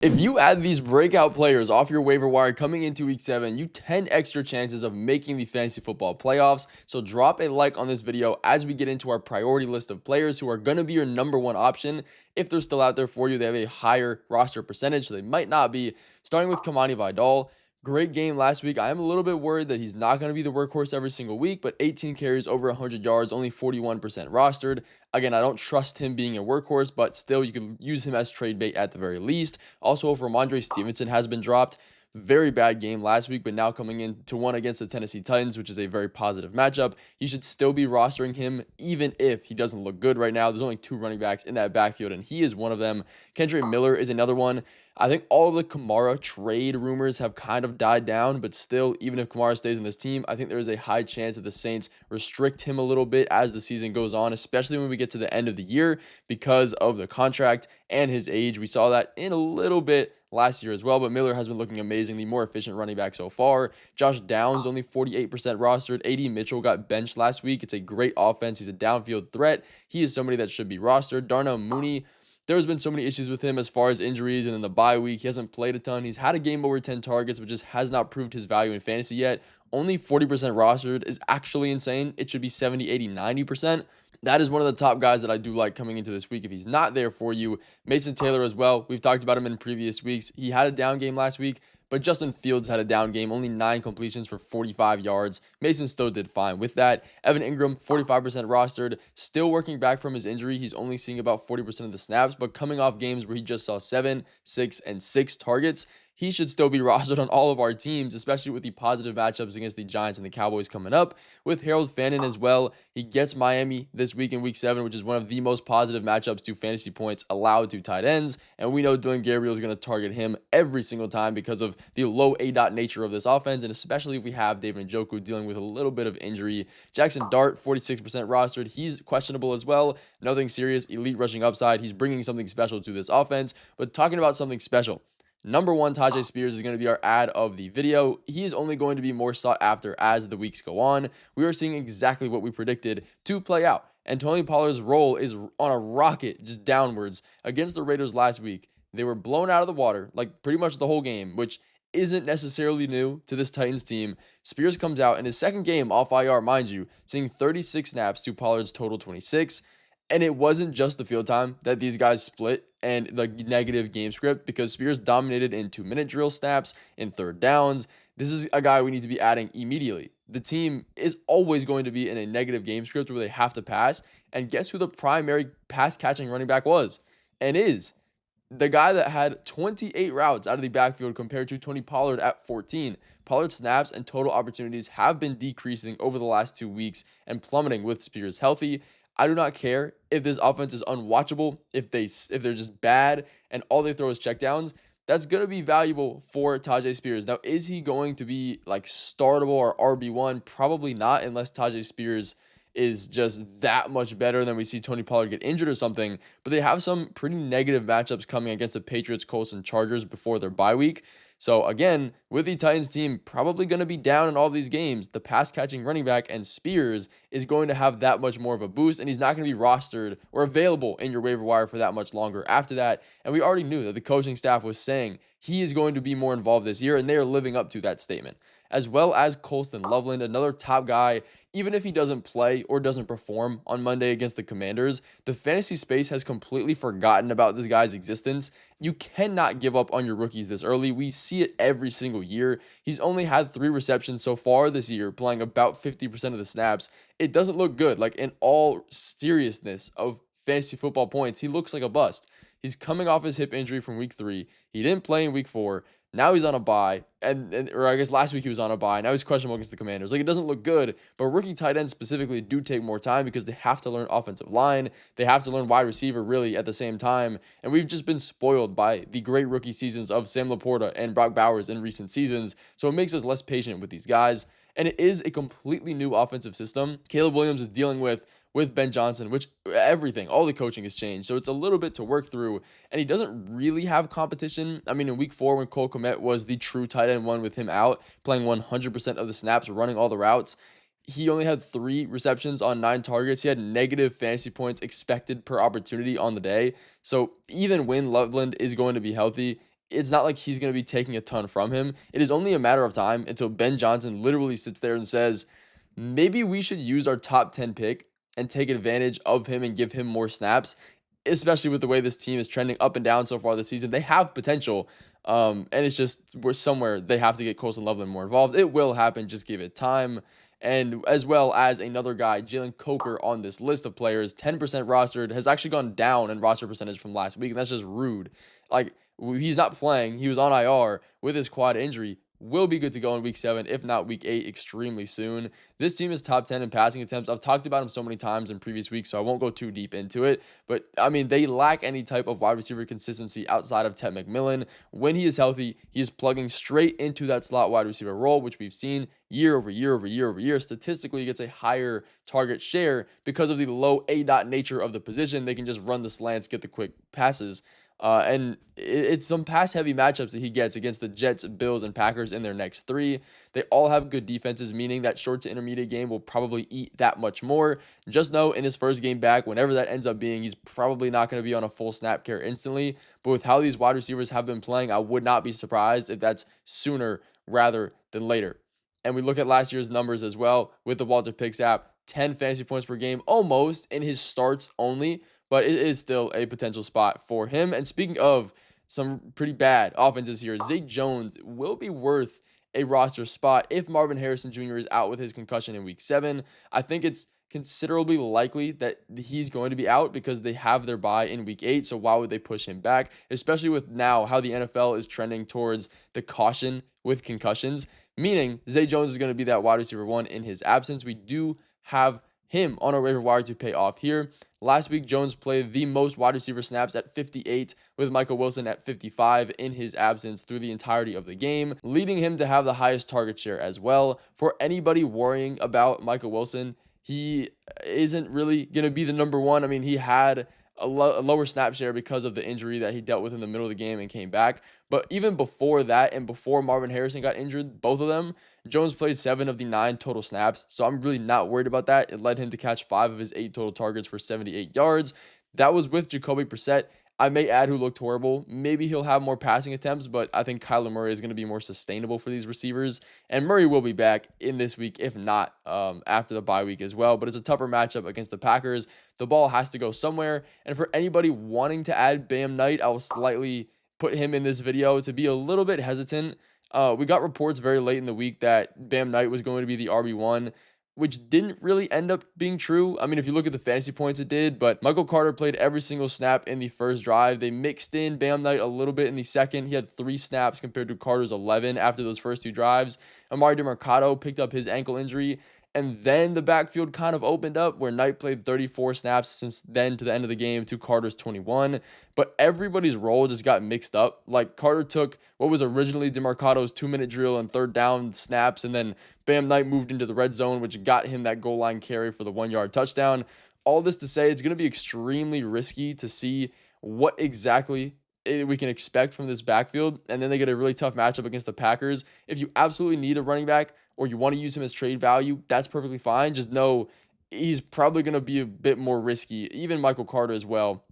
If you add these breakout players off your waiver wire coming into week 7, you 10 extra chances of making the fantasy football playoffs. So drop a like on this video as we get into our priority list of players who are going to be your number one option. If they're still out there for you, they have a higher roster percentage, so they might not be. Starting with Kamani Vidal. Great game last week. I am a little bit worried that he's not going to be the workhorse every single week, but 18 carries, over 100 yards, only 41% rostered. Again, I don't trust him being a workhorse, but still, you could use him as trade bait at the very least. Also, Ramondre Stevenson has been dropped. Very bad game last week, but now coming into one against the Tennessee Titans, which is a very positive matchup. You should still be rostering him, even if he doesn't look good right now. There's only 2 running backs in that backfield, and he is one of them. Kendra Miller is another one. I think all of the Kamara trade rumors have kind of died down, but still, even if Kamara stays on this team, I think there is a high chance that the Saints restrict him a little bit as the season goes on, especially when we get to the end of the year because of the contract and his age. We saw that in a little bit last year as well, but Miller has been looking amazing, the more efficient running back so far. Josh Downs only 48% rostered. AD Mitchell got benched last week. It's a great offense. He's a downfield threat. He is somebody that should be rostered. Darnell Mooney, there's been so many issues with him as far as injuries and in the bye week. He hasn't played a ton. He's had a game over 10 targets, but just has not proved his value in fantasy yet. Only 40% rostered is actually insane. It should be 70, 80, 90%. That is one of the top guys that I do like coming into this week. If he's not there for you, Mason Taylor as well. We've talked about him in previous weeks. He had a down game last week, but Justin Fields had a down game, only 9 completions for 45 yards. Mason still did fine with that. Evan Ingram, 45% rostered, still working back from his injury. He's only seeing about 40% of the snaps, but coming off games where he just saw 7, 6, and 6 targets, he should still be rostered on all of our teams, especially with the positive matchups against the Giants and the Cowboys coming up. With Harold Fannin as well, he gets Miami this week in week 7, which is one of the most positive matchups to fantasy points allowed to tight ends. And we know Dylan Gabriel is going to target him every single time because of the low A-dot nature of this offense, and especially if we have David Njoku dealing with a little bit of injury. Jackson Dart, 46% rostered. He's questionable as well. Nothing serious, elite rushing upside. He's bringing something special to this offense. But talking about something special, number 1, Tajay Spears is going to be our ad of the video. He is only going to be more sought after as the weeks go on. We are seeing exactly what we predicted to play out. And Tony Pollard's role is on a rocket, just downwards. Against the Raiders last week, they were blown out of the water, like pretty much the whole game, which isn't necessarily new to this Titans team. Spears comes out in his second game off IR, mind you, seeing 36 snaps to Pollard's total 26. And it wasn't just the field time that these guys split and the negative game script, because Spears dominated in 2-minute drill snaps, in third downs. This is a guy we need to be adding immediately. The team is always going to be in a negative game script where they have to pass. And guess who the primary pass catching running back was? And is the guy that had 28 routes out of the backfield compared to Tony Pollard at 14. Pollard's snaps and total opportunities have been decreasing over the last 2 weeks and plummeting with Spears healthy. I do not care if this offense is unwatchable, if they're just bad and all they throw is checkdowns. That's going to be valuable for Tajay Spears. Now, is he going to be like startable or RB1? Probably not, unless Tajay Spears is just that much better than we see Tony Pollard get injured or something. But they have some pretty negative matchups coming against the Patriots, Colts, and Chargers before their bye week. So again, with the Titans team probably going to be down in all of these games, the pass catching running back and Spears is going to have that much more of a boost, and he's not going to be rostered or available in your waiver wire for that much longer after that. And we already knew that the coaching staff was saying he is going to be more involved this year, and they are living up to that statement. As well as Colston Loveland, another top guy. Even if he doesn't play or doesn't perform on Monday against the Commanders, the fantasy space has completely forgotten about this guy's existence. You cannot give up on your rookies this early. We see it every single year. He's only had 3 receptions so far this year, playing about 50% of the snaps. It doesn't look good. Like, in all seriousness of fantasy football points, he looks like a bust. He's coming off his hip injury from week 3. He didn't play in week 4. Now he's on a bye, or I guess last week he was on a bye. Now he's questionable against the Commanders. Like, it doesn't look good, but rookie tight ends specifically do take more time because they have to learn offensive line. They have to learn wide receiver really at the same time. And we've just been spoiled by the great rookie seasons of Sam Laporta and Brock Bowers in recent seasons. So it makes us less patient with these guys. And it is a completely new offensive system. Caleb Williams is dealing with Ben Johnson, which everything, all the coaching has changed. So it's a little bit to work through, and he doesn't really have competition. I mean, in week 4, when Cole Kmet was the true tight end one with him out, playing 100% of the snaps, running all the routes, he only had 3 receptions on 9 targets. He had negative fantasy points expected per opportunity on the day. So even when Loveland is going to be healthy, it's not like he's going to be taking a ton from him. It is only a matter of time until Ben Johnson literally sits there and says, maybe we should use our top 10 pick and take advantage of him and give him more snaps, especially with the way this team is trending up and down so far this season. They have potential. And it's just we're somewhere they have to get Colson Loveland more involved. It will happen. Just give it time. And as well as another guy, Jalen Coker, on this list of players, 10% rostered, has actually gone down in roster percentage from last week. And that's just rude. Like, he's not playing. He was on IR with his quad injury. Will be good to go in week 7, if not week 8, extremely soon. This team is top 10 in passing attempts. I've talked about him so many times in previous weeks, so I won't go too deep into it. But, I mean, they lack any type of wide receiver consistency outside of Ted McMillan. When he is healthy, he is plugging straight into that slot wide receiver role, which we've seen year over year over year over year. Statistically, he gets a higher target share because of the low A-dot nature of the position. They can just run the slants, get the quick passes. And it's some pass-heavy matchups that he gets against the Jets, Bills, and Packers in their next 3. They all have good defenses, meaning that short to intermediate game will probably eat that much more. Just know in his first game back, whenever that ends up being, he's probably not going to be on a full snap care instantly. But with how these wide receivers have been playing, I would not be surprised if that's sooner rather than later. And we look at last year's numbers as well with the WalterPicks app. 10 fantasy points per game, almost in his starts only, but it is still a potential spot for him. And speaking of some pretty bad offenses here, Zay Jones will be worth a roster spot if Marvin Harrison Jr. is out with his concussion in week 7. I think it's considerably likely that he's going to be out because they have their bye in week 8. So why would they push him back, especially with now how the NFL is trending towards the caution with concussions, meaning Zay Jones is going to be that wide receiver 1 in his absence. We do have him on our waiver wire to pay off here. Last week, Jones played the most wide receiver snaps at 58, with Michael Wilson at 55 in his absence through the entirety of the game, leading him to have the highest target share as well. For anybody worrying about Michael Wilson, he isn't really going to be the number 1. I mean, he had a lower snap share because of the injury that he dealt with in the middle of the game and came back. But even before that and before Marvin Harrison got injured, both of them, Jones played 7 of the 9 total snaps. So I'm really not worried about that. It led him to catch 5 of his 8 total targets for 78 yards. That was with Jacoby Brissett. I may add who looked horrible. Maybe he'll have more passing attempts, but I think Kyler Murray is going to be more sustainable for these receivers. And Murray will be back in this week, if not after the bye week as well. But it's a tougher matchup against the Packers. The ball has to go somewhere. And for anybody wanting to add Bam Knight, I will slightly put him in this video to be a little bit hesitant. We got reports very late in the week that Bam Knight was going to be the RB1, which didn't really end up being true. I mean, if you look at the fantasy points, it did, but Michael Carter played every single snap in the first drive. They mixed in Bam Knight a little bit in the second. He had 3 snaps compared to Carter's 11 after those first 2 drives. Amari DeMarcado picked up his ankle injury, and then the backfield kind of opened up where Knight played 34 snaps since then to the end of the game to Carter's 21. But everybody's role just got mixed up. Like, Carter took what was originally DeMarcado's 2-minute drill and third down snaps, and then Bam Knight moved into the red zone, which got him that goal line carry for the 1-yard touchdown. All this to say, it's going to be extremely risky to see what exactly we can expect from this backfield. And then they get a really tough matchup against the Packers. If you absolutely need a running back or you want to use him as trade value, that's perfectly fine. Just know he's probably going to be a bit more risky, even Michael Carter as well,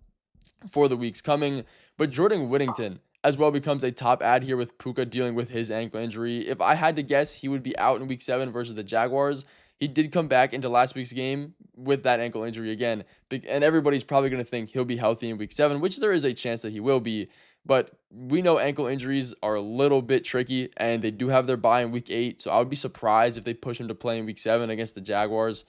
for the weeks coming. But Jordan Whittington as well becomes a top ad here with Puka dealing with his ankle injury. If I had to guess, he would be out in week 7 versus the Jaguars. He did come back into last week's game with that ankle injury again. And everybody's probably going to think he'll be healthy in week 7, which there is a chance that he will be. But we know ankle injuries are a little bit tricky, and they do have their bye in week 8. So I would be surprised if they push him to play in week 7 against the Jaguars,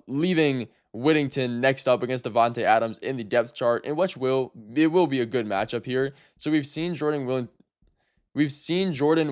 leaving Whittington next up against Devontae Adams in the depth chart, in which it will be a good matchup here. So we've seen Jordan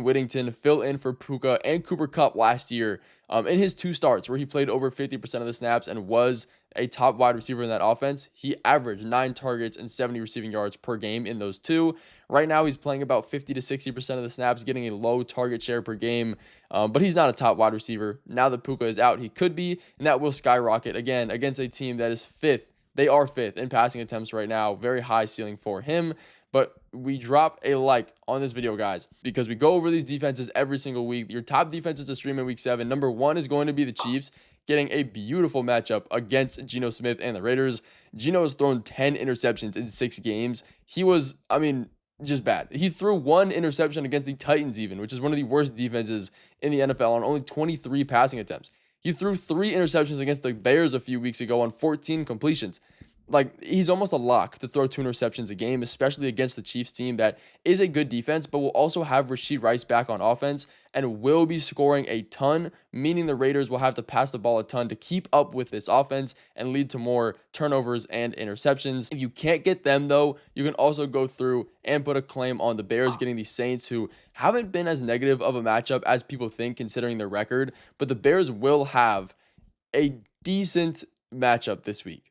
Whittington fill in for Puka and Cooper Kupp last year in his 2 starts where he played over 50% of the snaps and was a top wide receiver in that offense. He averaged 9 targets and 70 receiving yards per game in those 2. Right now, he's playing about 50 to 60% of the snaps, getting a low target share per game, but he's not a top wide receiver. Now that Puka is out, he could be, and that will skyrocket again against a team that is 5th. They are 5th in passing attempts right now. Very high ceiling for him. But we drop a like on this video, guys, because we go over these defenses every single week. Your top defenses to stream in week 7. Number 1 is going to be the Chiefs, getting a beautiful matchup against Geno Smith and the Raiders. Geno has thrown 10 interceptions in 6 games. He was, just bad. He threw one interception against the Titans even, which is one of the worst defenses in the NFL, on only 23 passing attempts. He threw 3 interceptions against the Bears a few weeks ago on 14 completions. Like, he's almost a lock to throw 2 interceptions a game, especially against the Chiefs team that is a good defense, but will also have Rashid Rice back on offense and will be scoring a ton, meaning the Raiders will have to pass the ball a ton to keep up with this offense and lead to more turnovers and interceptions. If you can't get them, though, you can also go through and put a claim on the Bears getting the Saints, who haven't been as negative of a matchup as people think considering their record, but the Bears will have a decent matchup this week.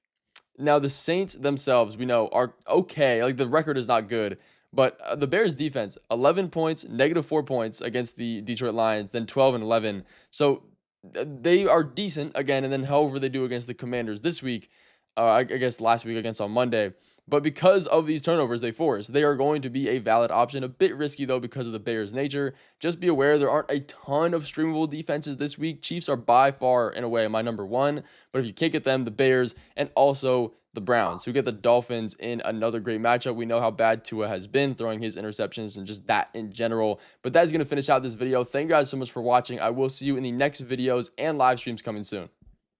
Now, the Saints themselves, we know, are okay. Like, the record is not good, but the Bears defense, 11 points, -4 points against the Detroit Lions, then 12 and 11. So they are decent again, and then however they do against the Commanders this week, I guess last week against on Monday. But because of these turnovers they force, they are going to be a valid option. A bit risky, though, because of the Bears' nature. Just be aware there aren't a ton of streamable defenses this week. Chiefs are by far, in a way, my number one. But if you can't get them, the Bears and also the Browns, who get the Dolphins in another great matchup. We know how bad Tua has been throwing his interceptions and just that in general. But that is going to finish out this video. Thank you guys so much for watching. I will see you in the next videos and live streams coming soon.